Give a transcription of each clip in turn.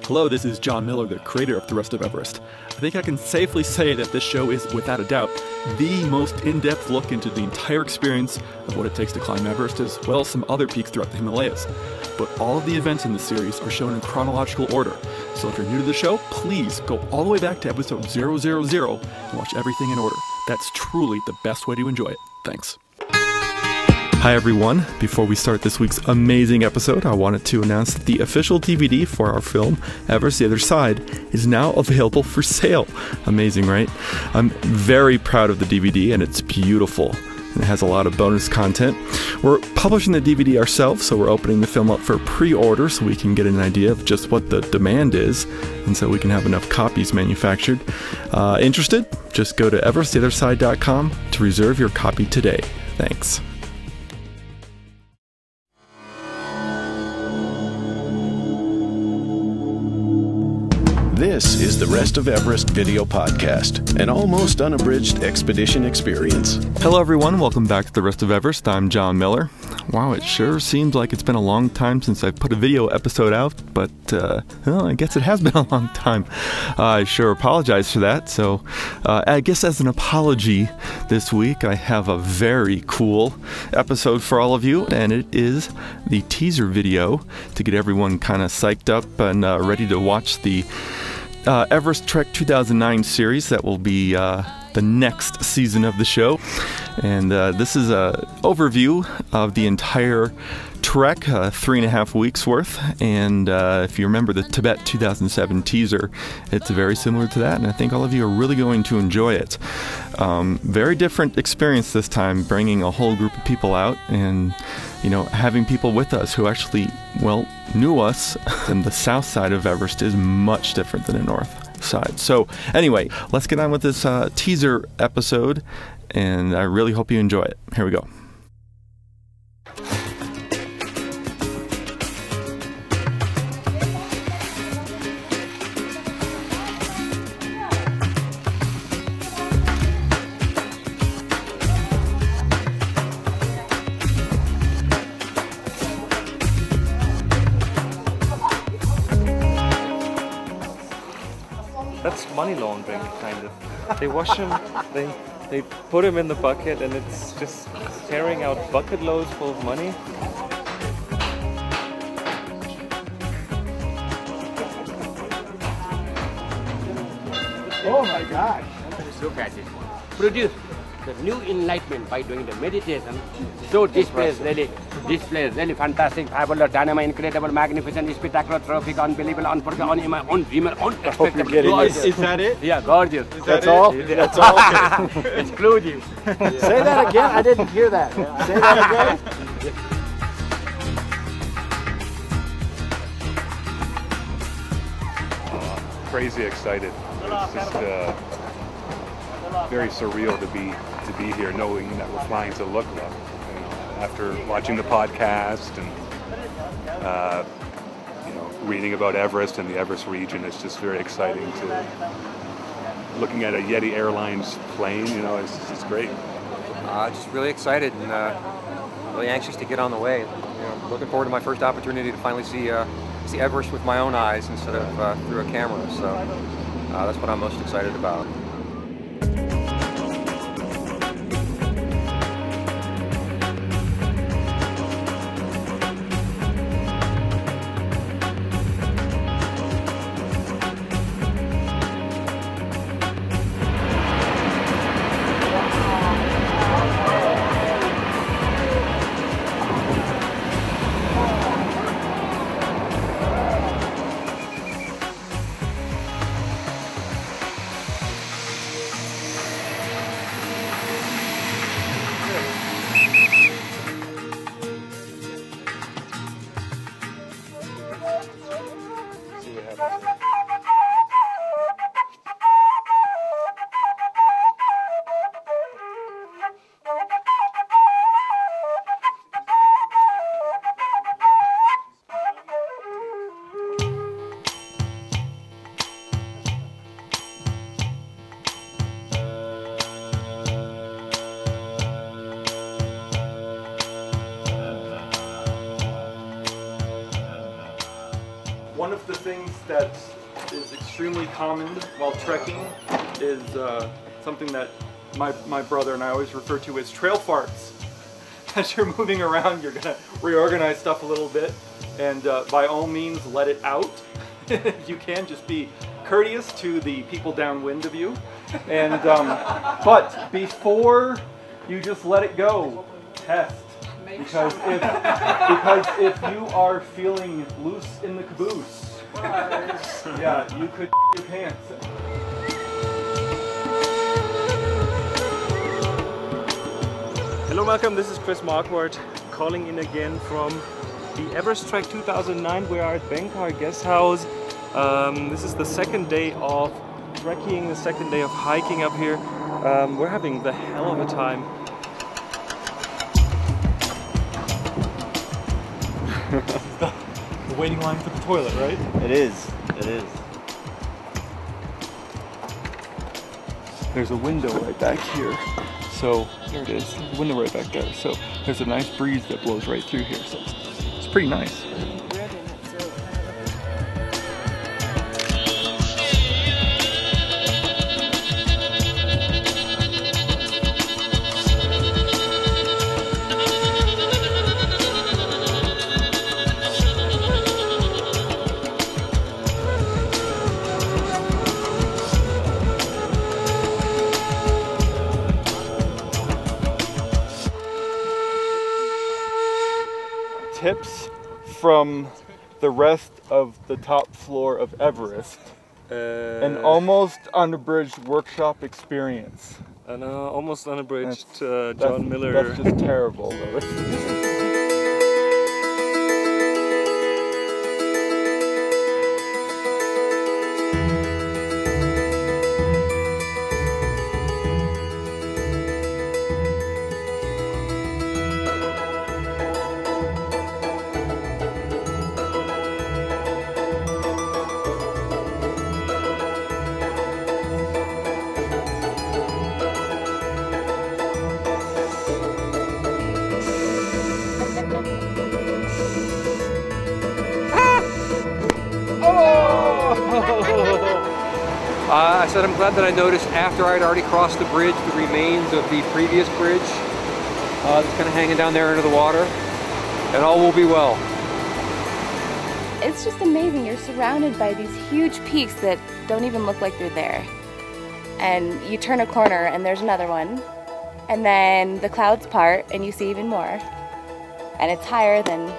Hello, this is Jon Miller, the creator of The Rest of Everest. I think I can safely say that this show is, without a doubt, the most in-depth look into the entire experience of what it takes to climb Everest, as well as some other peaks throughout the Himalayas. But all of the events in the series are shown in chronological order, so if you're new to the show, please go all the way back to episode 000 and watch everything in order. That's truly the best way to enjoy it. Thanks. Hi everyone, before we start this week's amazing episode, I wanted to announce that the official DVD for our film, Everest the Other Side, is now available for sale. Amazing, right? I'm very proud of the DVD and it's beautiful. It has a lot of bonus content. We're publishing the DVD ourselves, so we're opening the film up for pre-order so we can get an idea of just what the demand is, and so we can have enough copies manufactured. Interested? Just go to everesttheotherside.com to reserve your copy today. Thanks. This is the Rest of Everest video podcast, an almost unabridged expedition experience. Hello everyone, welcome back to the Rest of Everest. I'm Jon Miller. Wow, it sure seems like it's been a long time since I've put a video episode out, but well, I guess it has been a long time. I sure apologize for that. So I guess as an apology this week, I have a very cool episode for all of you, and it is the teaser video to get everyone kind of psyched up and ready to watch the Everest Trek 2009 series that will be the next season of the show. And this is an overview of the entire trek, 3.5 weeks worth. And if you remember the Tibet 2007 teaser, it's very similar to that, and I think all of you are really going to enjoy it. Very different experience this time, bringing a whole group of people out and, you know, having people with us who actually, well, knew us. And the south side of Everest is much different than the north side. So anyway, let's get on with this teaser episode, and I really hope you enjoy it. Here we go. That's money laundering, kind of. They wash him, they put him in the bucket, and it's just tearing out bucket loads full of money. Oh my gosh! Just look at it. Produce the new enlightenment by doing the meditation. So displays really fantastic, fabulous, dynamite, incredible, magnificent, spectacular, terrific, unbelievable, unforgettable, unexpected. Is that it? Yeah, gorgeous. That's all? That's all? Exclusive. Say that again. I didn't hear that. Say that again. Crazy excited. It's just very surreal to be here, knowing that we're flying to Lukla. You know, after watching the podcast and you know, reading about Everest and the Everest region, it's just very exciting to looking at a Yeti Airlines plane. You know, it's great. Just really excited and really anxious to get on the way. You know, looking forward to my first opportunity to finally see Everest with my own eyes instead of through a camera. So that's what I'm most excited about. One of the things that is extremely common while trekking is something that my brother and I always refer to as trail farts. As you're moving around, you're gonna reorganize stuff a little bit, and by all means let it out. You can just be courteous to the people downwind of you, and but before you just let it go, test. Because if you are feeling loose in the caboose, yeah, you could your pants. Hello, welcome. This is Chris Marquardt calling in again from the Everest Trek 2009. We are at Marquardt Guest House. This is the second day of trekking, the second day of hiking up here. We're having the hell of a time. The waiting line for the toilet, right? It is. It is. There's a window right back here. So there it is, there's a window right back there. So there's a nice breeze that blows right through here. So it's pretty nice. Tips from the rest of the top floor of Everest. An almost unabridged workshop experience. An almost unabridged Jon Jon Miller. That's just terrible, though. I said I'm glad that I noticed after I'd already crossed the bridge, the remains of the previous bridge that's kind of hanging down there into the water, and all will be well. It's just amazing. You're surrounded by these huge peaks that don't even look like they're there. And you turn a corner and there's another one. And then the clouds part and you see even more. And it's higher than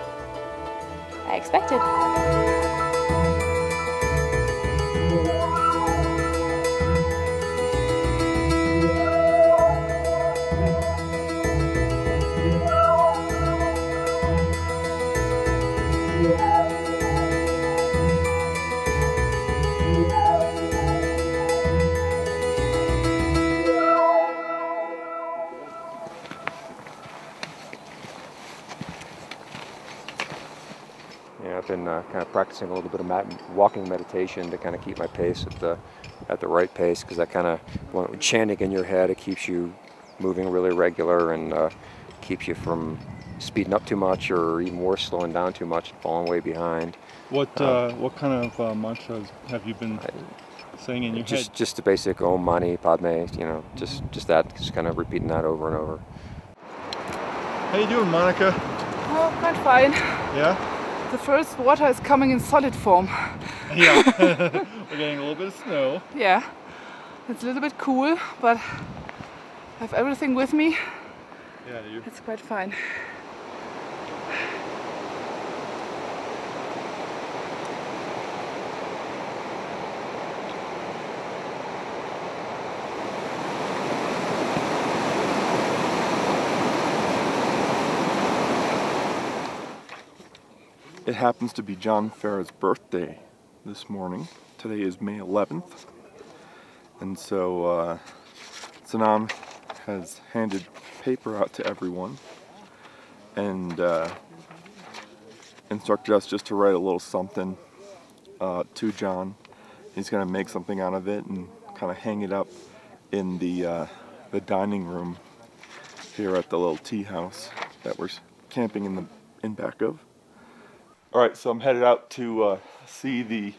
I expected. Yeah, I've been kind of practicing a little bit of walking meditation to kind of keep my pace at the right pace, because that kind of chanting in your head, it keeps you moving really regular and keeps you from speeding up too much, or even worse, slowing down too much and falling way behind. What kind of mantras have you been saying in your head? Just the basic Om Mani Padme, you know, just that, just kind of repeating that over and over. How you doing, Monica? Oh, quite fine. Yeah? The first water is coming in solid form. Yeah. We're getting a little bit of snow. Yeah. It's a little bit cool, but I have everything with me. Yeah, you. It's quite fine. It happens to be John Farah's birthday this morning. Today is May 11th. And so Sanan has handed paper out to everyone and instructed us just to write a little something to John. He's going to make something out of it and kind of hang it up in the dining room here at the little tea house that we're camping in back of. All right, so I'm headed out to see the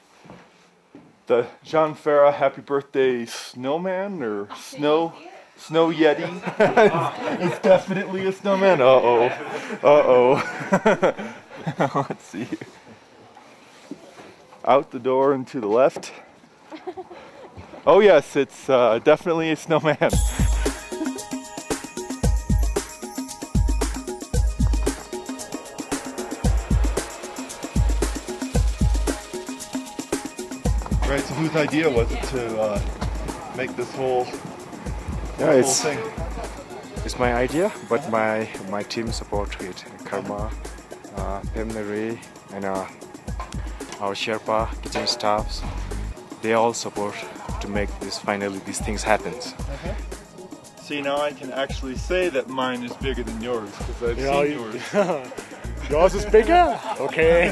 the John Farah Happy Birthday Snowman or Snow Yeti. It's definitely a snowman. Let's see. Out the door and to the left. Oh yes, it's definitely a snowman. Right, so whose idea was it to make this whole thing? It's my idea, but my team support it. Karma, Pemnary, and our Sherpa, kitchen staffs, they all support to make this these things happen. Okay. See, now I can actually say that mine is bigger than yours because I've seen yours. Yours is bigger? Okay.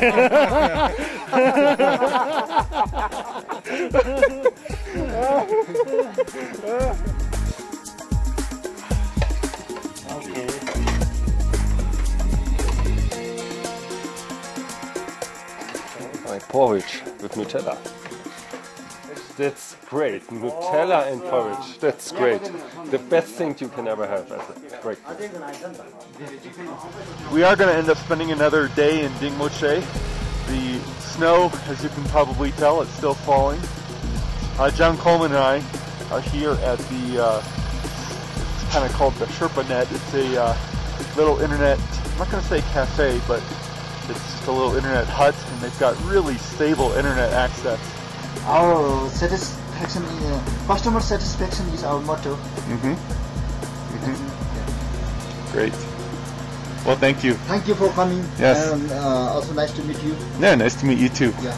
Porridge with Nutella. That's great. Nutella and porridge. That's great. The best thing you can ever have as a breakfast. We are going to end up spending another day in Dingmoche. The snow, as you can probably tell, it's still falling. John Coleman and I are here at the, it's kind of called the Sherpa Net. It's a little internet, I'm not going to say cafe, but it's just a little internet hut, and they've got really stable internet access. Our satisfaction, customer satisfaction is our motto. Great. Well, thank you. Thank you for coming. Yes. And also nice to meet you. Yeah, nice to meet you too. Yeah.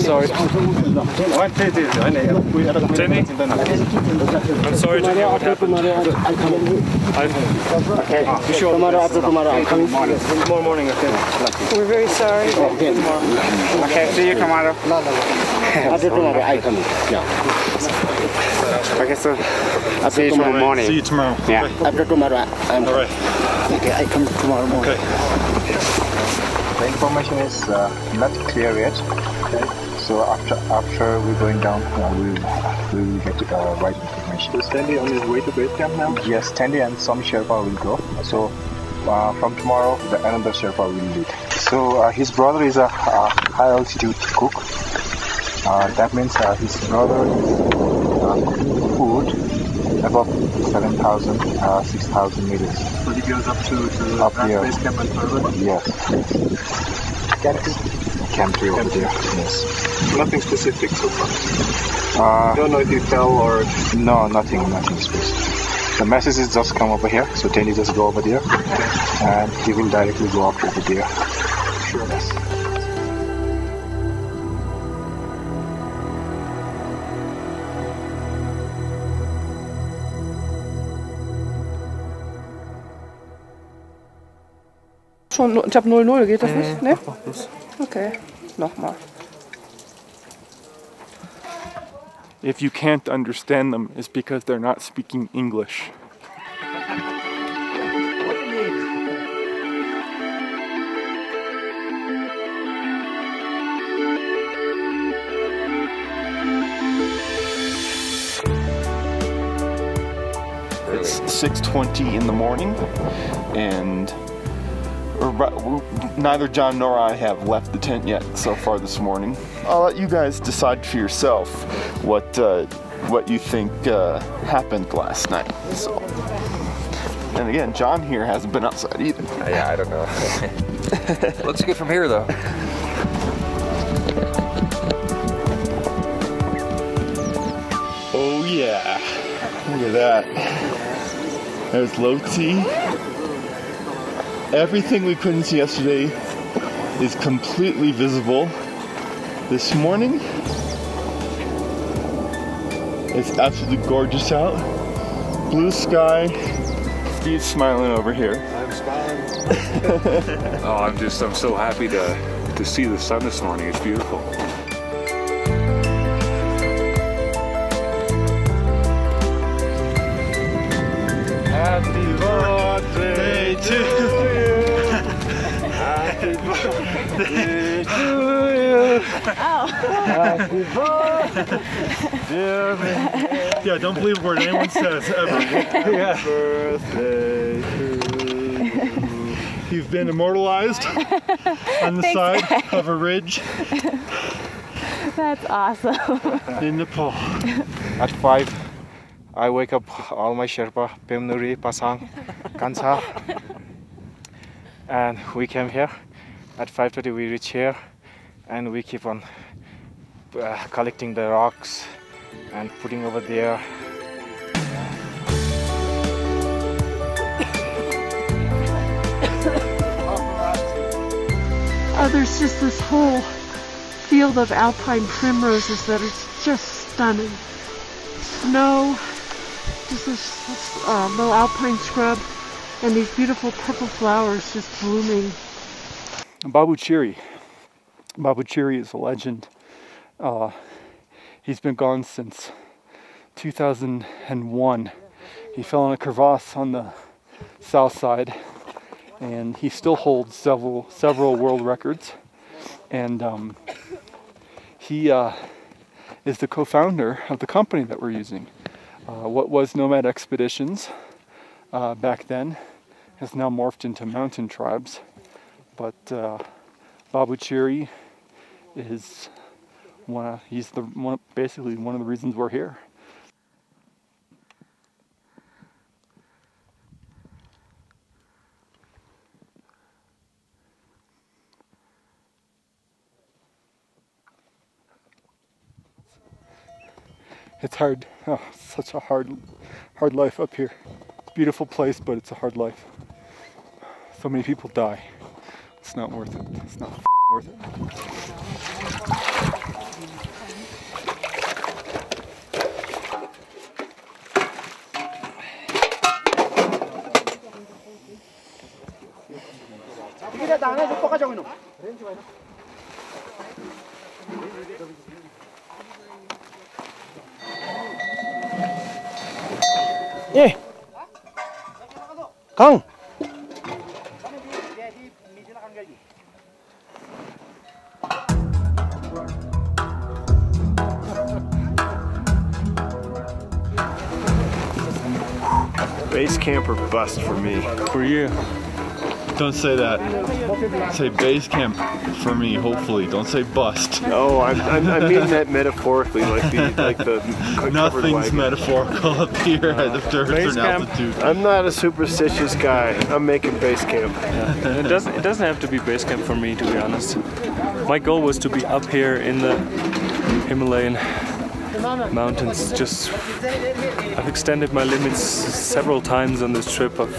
Sorry. Jenny? I'm sorry to hear what happened. Okay. You sure? Tomorrow after tomorrow I'm coming. Tomorrow morning, okay. We're very sorry. Okay, see you tomorrow. After tomorrow I come. Yeah. Okay, so I'll see you tomorrow morning. See you tomorrow. Yeah. Okay. After tomorrow I'm. All right. Okay, I come tomorrow morning. Okay. The information is not clear yet. Okay. So after we're going down, we will get right information. Is Tandy on his way to base camp now? Yes, Tandy and some Sherpa will go. So from tomorrow, another Sherpa will lead. So his brother is a high altitude cook. That means his brother is cooking food above 7,000, 6,000 meters. So he goes up to here. base camp and further? Yes. Camp over there, yes. Nothing specific so far? You don't know if you fell or... No, nothing specific. The message is just come over here, so Tandy just go over there, and he will directly go up over there. Sure. Yes. Schon, ich habe 0-0, geht das nicht? Ne? Okay, nochmal. If you can't understand them, it's because they're not speaking English. It's 6:20 in the morning, and neither John nor I have left the tent yet so far this morning. I'll let you guys decide for yourself what you think happened last night. So, and again, John here hasn't been outside either. Yeah, I don't know. Looks good from here, though. Oh yeah, look at that. There's Loti. Everything we couldn't see yesterday is completely visible this morning. It's absolutely gorgeous out. Blue sky. Steve's smiling over here. I'm smiling. Oh, I'm so happy to see the sun this morning. It's beautiful. Happy birthday to you. Happy birthday to you. Happy birthday. Yeah, don't believe a word anyone says ever. Happy birthday to you. You've been immortalized on the side of a ridge. That's awesome. In Nepal. At 5, I wake up all my Sherpa, Pem Nuri, Pasang, Kansa, and we came here. At 5:30 we reach here, and we keep on collecting the rocks and putting over there. There's just this whole field of alpine primroses that is just stunning. Snow, just this low alpine scrub, and these beautiful purple flowers just blooming. Babu Chiri. Babu Chiri is a legend. He's been gone since 2001. He fell in a crevasse on the south side, and he still holds several world records. And he is the co-founder of the company that we're using. What was Nomad Expeditions back then has now morphed into Mountain Tribes. But Babu Chiri is basically one of the reasons we're here. It's hard. Oh, such a hard life up here. Beautiful place, but it's a hard life. So many people die. It's not worth it. It's not worth it. 예. 강. Base camp or bust for me. For you. Don't say that. Say base camp for me, hopefully. Don't say bust. No, I mean that metaphorically, like the Nothing's metaphorical up here at the certain altitude. I'm not a superstitious guy. I'm making base camp. Yeah. It doesn't have to be base camp for me, to be honest. My goal was to be up here in the Himalayan mountains. I've extended my limits several times on this trip. I've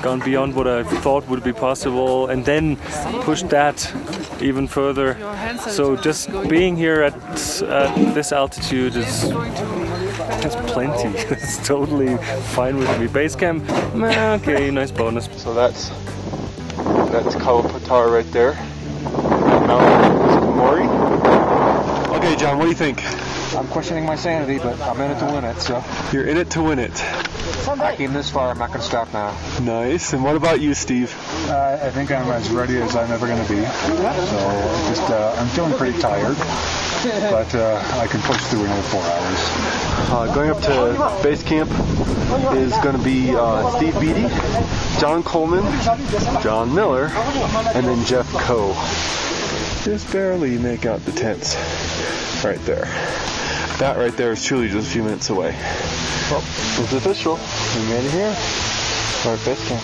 gone beyond what I thought would be possible and then pushed that even further. So just being here at this altitude that's plenty. It's totally fine with me. Base camp, okay, nice bonus. So that's Kalapatar right there. That mountain is Mori. Okay, John, what do you think? I'm questioning my sanity, but I'm in it to win it, so. You're in it to win it. I came this far, I'm not going to stop now. Nice. And what about you, Steve? I think I'm as ready as I'm ever going to be. So I'm feeling pretty tired, but I can push through another 4 hours. Going up to base camp is going to be Steve Beatty, John Coleman, Jon Miller, and then Jeff Coe. Just barely make out the tents right there. That right there is truly just a few minutes away. Well, it's official. We made it here. We're at base camp.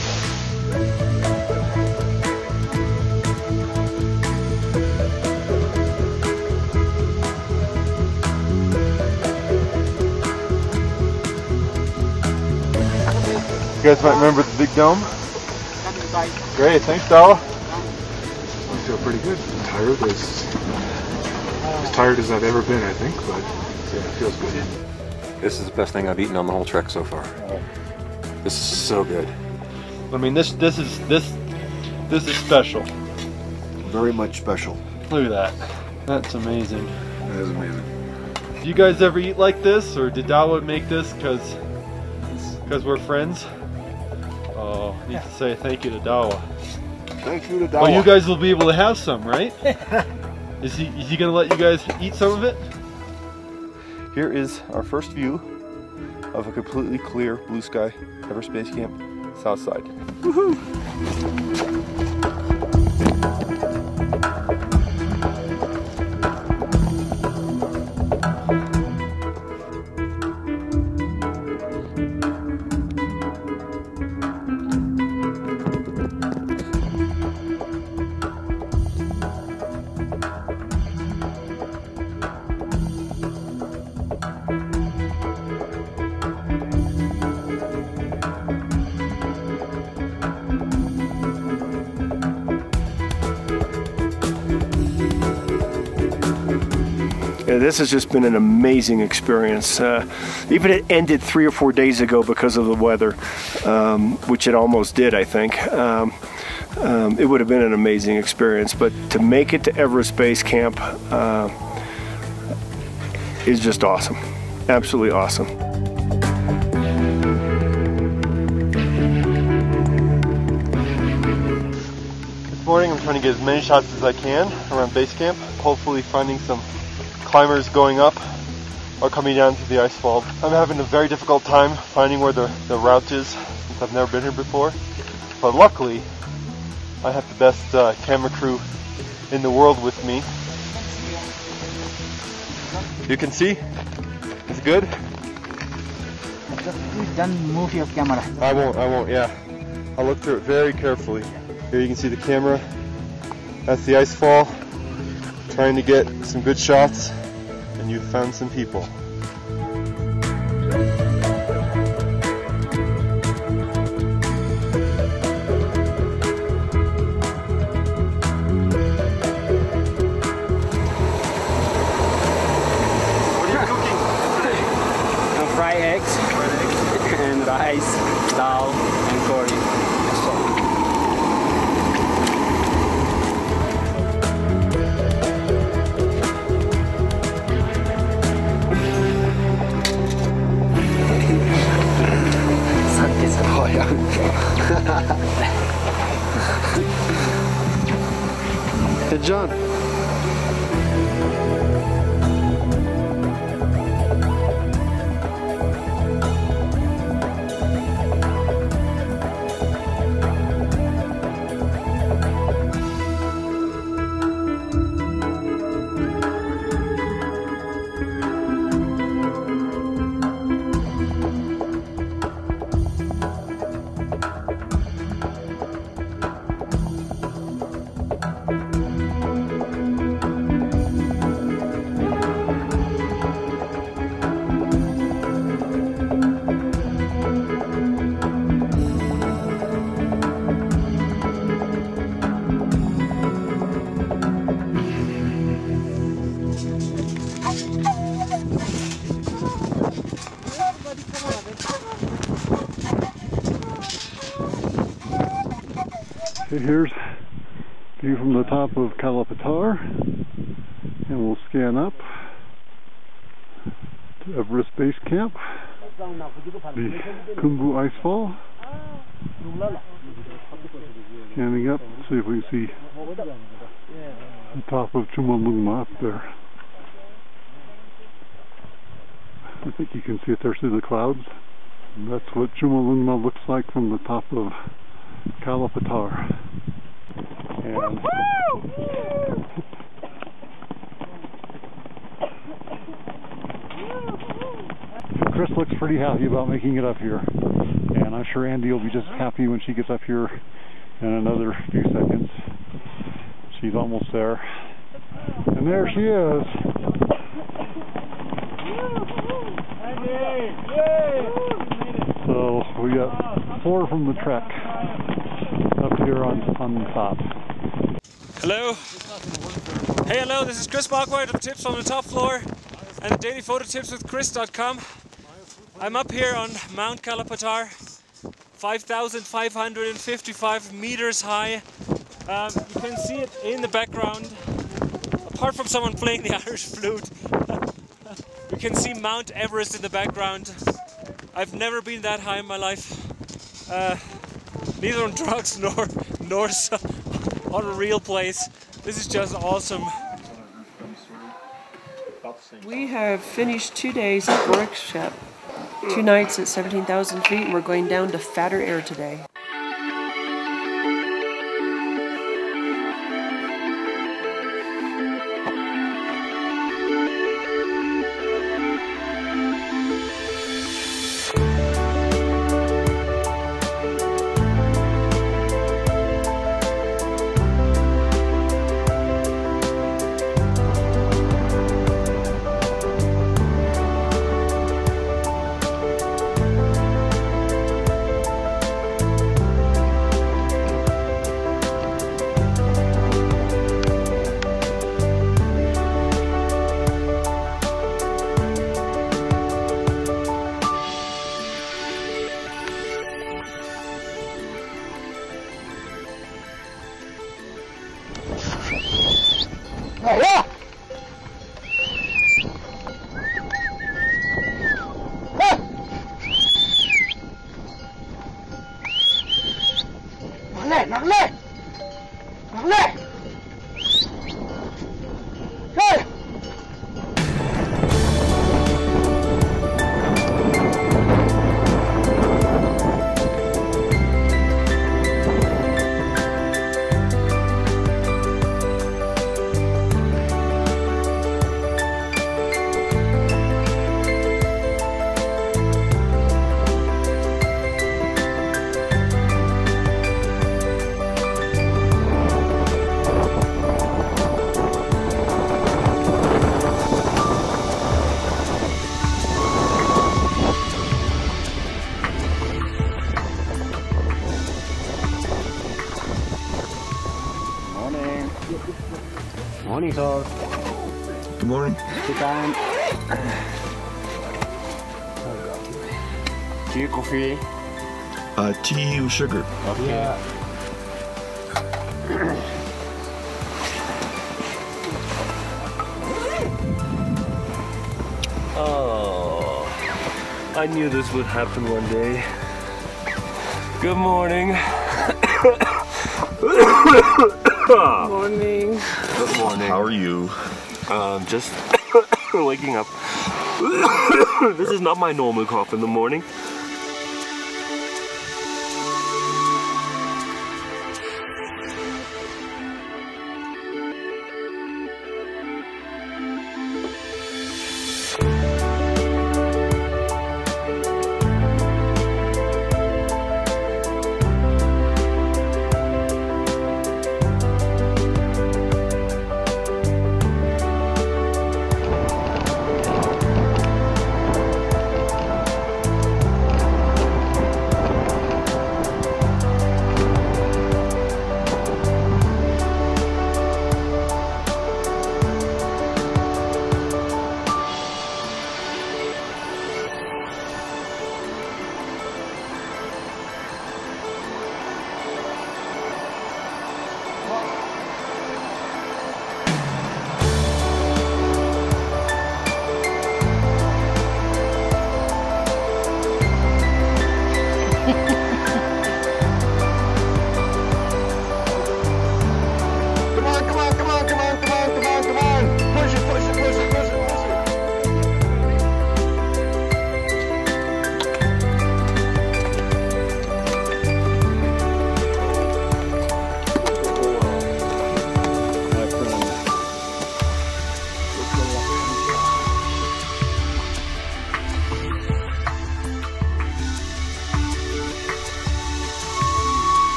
You guys might remember the big dome. Great, thanks, Dala. I feel pretty good. I'm tired. As tired as I've ever been, I think, but yeah, it feels good. This is the best thing I've eaten on the whole trek so far. This is so good. I mean, this is special. Very much special. Look at that. That's amazing. That is amazing. Do you guys ever eat like this, or did Dawa make this because we're friends? Oh, I need to say thank you to Dawa. Thank you to Dawa. Well, you guys will be able to have some, right? Is he gonna let you guys eat some of it? Here is our first view of a completely clear blue sky Everest Base Camp, south side. Woohoo! This has just been an amazing experience. Even it ended 3 or 4 days ago because of the weather, which it almost did, I think. It would have been an amazing experience, but to make it to Everest Base Camp is just awesome. Absolutely awesome. This morning I'm trying to get as many shots as I can around base camp, hopefully finding some climbers going up or coming down to the icefall. I'm having a very difficult time finding where the route is since I've never been here before, but luckily I have the best camera crew in the world with me. You can see? It's good? Please don't move your camera. I won't, yeah. I'll look through it very carefully. Here you can see the camera. That's the icefall. Trying to get some good shots, and you've found some people. What are you cooking? Fried eggs and rice, dal, and curry. Hey, John. Okay, here's view from the top of Kalapatar, and we'll scan up to Everest Base Camp, the Khumbu Icefall. Scanning up, see if we can see the top of Chumolungma up there. I think you can see it there through the clouds. And that's what Chumolungma looks like from the top of Kalapatar. And Chris looks pretty happy about making it up here, and I'm sure Andy will be just happy when she gets up here in another few seconds. She's almost there, and there she is. So we got 4 from the trek up here on the top. Hello. Hey, hello, this is Chris Marquardt of Tips from the Top Floor and the Daily Photo Tips with Chris.com. I'm up here on Mount Kalapatar, 5,555 meters high. You can see it in the background. Apart from someone playing the Irish flute, you can see Mount Everest in the background. I've never been that high in my life, neither on drugs nor on a real place. This is just awesome. We have finished 2 days at Marquardt, 2 nights at 17,000 feet, and we're going down to fatter air today. Morning, sir. Good morning. Sit down. Tea, coffee? Tea with sugar. Okay. Oh, I knew this would happen one day. Good morning. Morning. Good morning. How are you? Just waking up. This is not my normal cough in the morning.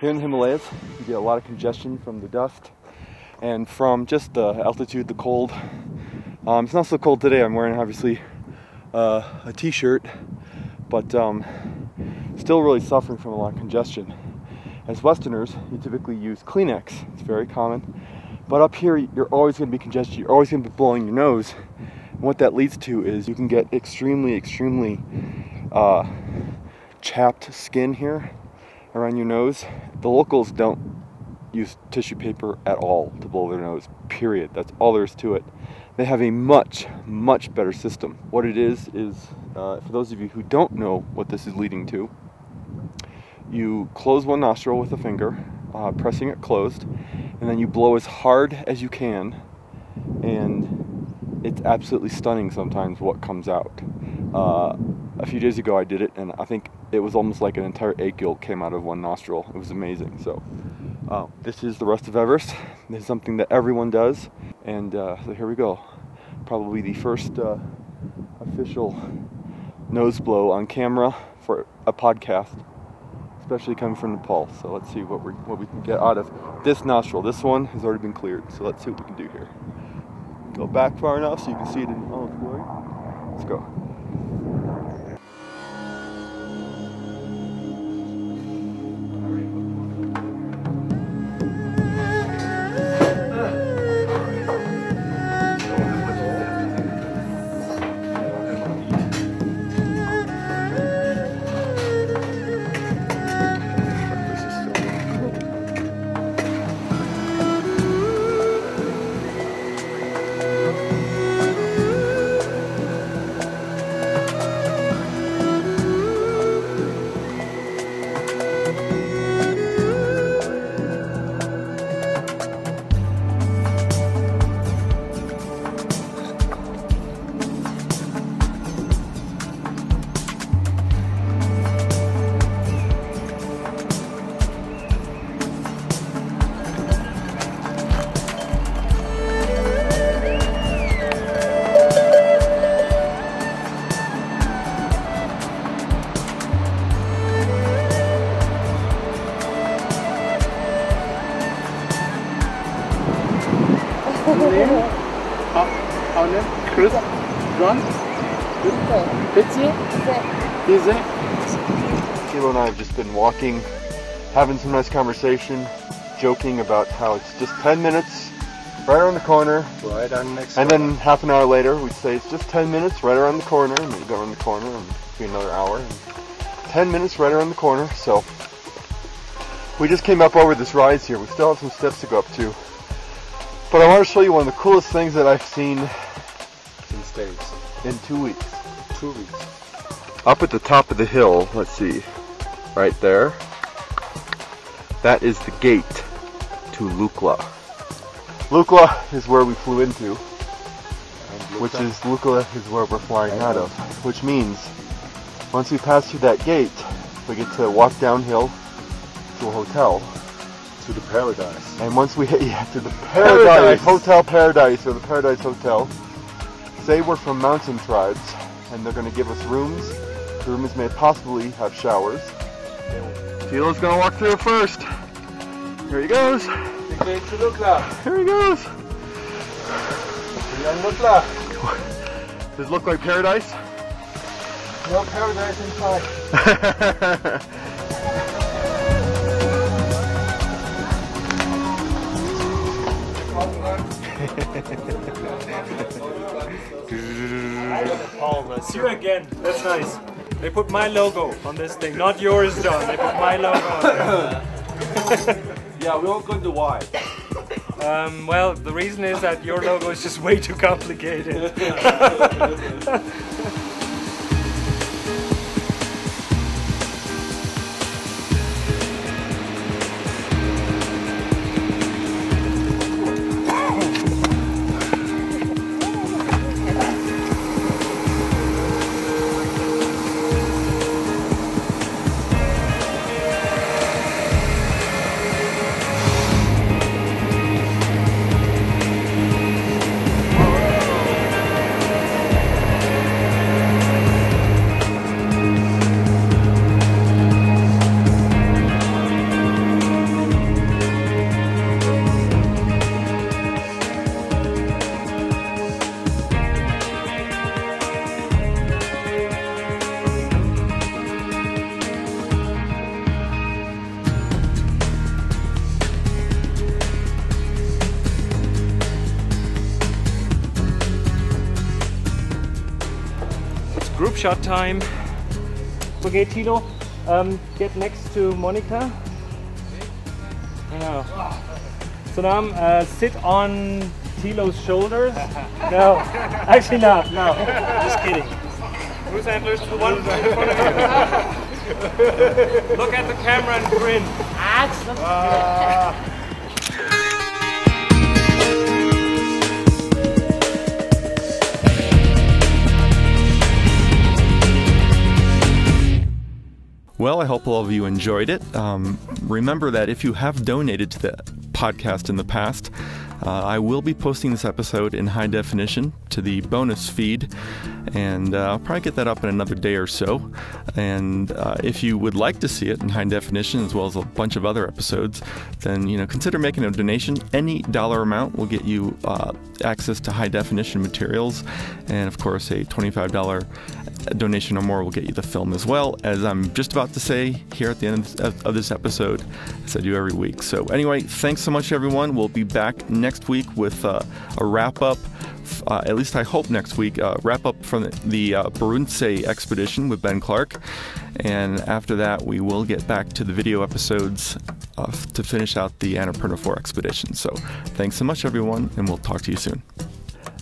Here in the Himalayas, you get a lot of congestion from the dust and from just the altitude, the cold. It's not so cold today. I'm wearing obviously a t-shirt, but still really suffering from a lot of congestion. As Westerners, you typically use Kleenex. It's very common. But up here, you're always going to be congested. You're always going to be blowing your nose. And what that leads to is you can get extremely chapped skin here around your nose. The locals don't use tissue paper at all to blow their nose, period. That's all there is to it. They have a much better system. What it is for those of you who don't know what this is leading to, you close one nostril with a finger, pressing it closed, and then you blow as hard as you can, and it's absolutely stunning sometimes what comes out. A few days ago I did it, and I think it was almost like an entire egg yolk came out of one nostril. It was amazing. So this is the Rest of Everest. This is something that everyone does, and so here we go. Probably the first official nose blow on camera for a podcast, especially coming from Nepal. So let's see what we can get out of this nostril. This one has already been cleared, so let's see what we can do here. Go back far enough so you can see it in all its glory. Let's go. Our name? Chris? Jon? Betsy? Lise? Kilo and I have just been walking, having some nice conversation, joking about how it's just 10 minutes, right around the corner. Right on next And then half an hour later, we'd say it's just 10 minutes, right around the corner, and we'd go around the corner, and it'd be another hour. And 10 minutes, right around the corner. So we just came up over this rise here. We still have some steps to go up to. But I want to show you one of the coolest things that I've seen in States. In 2 weeks. 2 weeks. Up at the top of the hill, let's see, right there. That is the gate to Lukla. Lukla is where we flew into, Lukla is where we're flying out of, which means once we pass through that gate, we get to walk downhill to a hotel. To the paradise. And once we hit to the paradise, Hotel Paradise, or the Paradise Hotel, say we're from mountain tribes, and they're going to give us rooms. The rooms may possibly have showers. Kilo's going to walk through it first. Here he goes. Here he goes. Does it look like paradise? No paradise inside. See you again. That's nice. They put my logo on this thing, not yours, John. They put my logo on there. Yeah, we won't go into why. Well, the reason is that your logo is just way too complicated. group shot time. Okay, Tilo, get next to Monica. Sonam, sit on Tilo's shoulders. No, actually not. No, just kidding. Bruce Antlers to the one in front of you. Look at the camera and grin. Well, I hope all of you enjoyed it. Remember that if you have donated to the podcast in the past, I will be posting this episode in high definition to the bonus feed, and I'll probably get that up in another day or so. And if you would like to see it in high definition as well as a bunch of other episodes, then consider making a donation. Any dollar amount will get you access to high definition materials, and of course a $25 donation or more will get you the film as well, as I'm just about to say here at the end of this episode, as I do every week. So anyway, thanks so much everyone. We'll be back next week with a wrap-up, at least I hope next week, wrap-up from the Barunse expedition with Ben Clark, and after that we will get back to the video episodes to finish out the Annapurna 4 expedition. So thanks so much everyone, and we'll talk to you soon.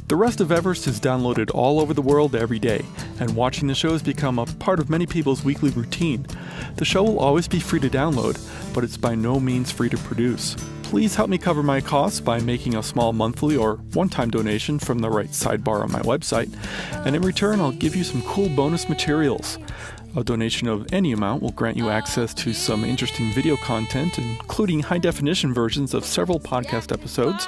The Rest of Everest is downloaded all over the world every day, and watching the show has become a part of many people's weekly routine. The show will always be free to download, but it's by no means free to produce. Please help me cover my costs by making a small monthly or one-time donation from the right sidebar on my website, and in return I'll give you some cool bonus materials. A donation of any amount will grant you access to some interesting video content, including high-definition versions of several podcast episodes.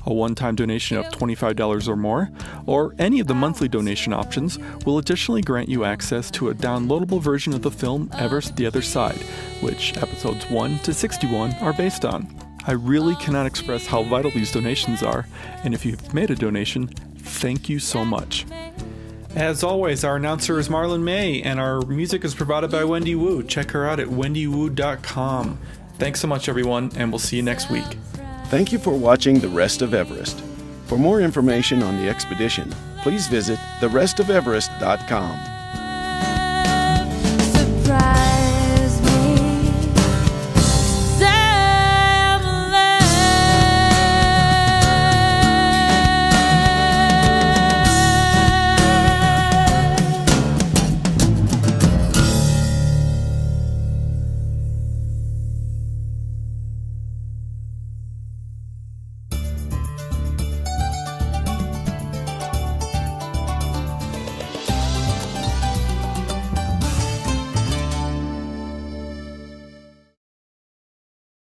A one-time donation of $25 or more, or any of the monthly donation options, will additionally grant you access to a downloadable version of the film Everest the Other Side, which episodes 1 to 61 are based on. I really cannot express how vital these donations are, and if you've made a donation, thank you so much. As always, our announcer is Marlon May, and our music is provided by Wendy Wu. Check her out at wendywoo.com. Thanks so much everyone, and we'll see you next week. Thank you for watching The Rest of Everest. For more information on the expedition, please visit therestoferest.com.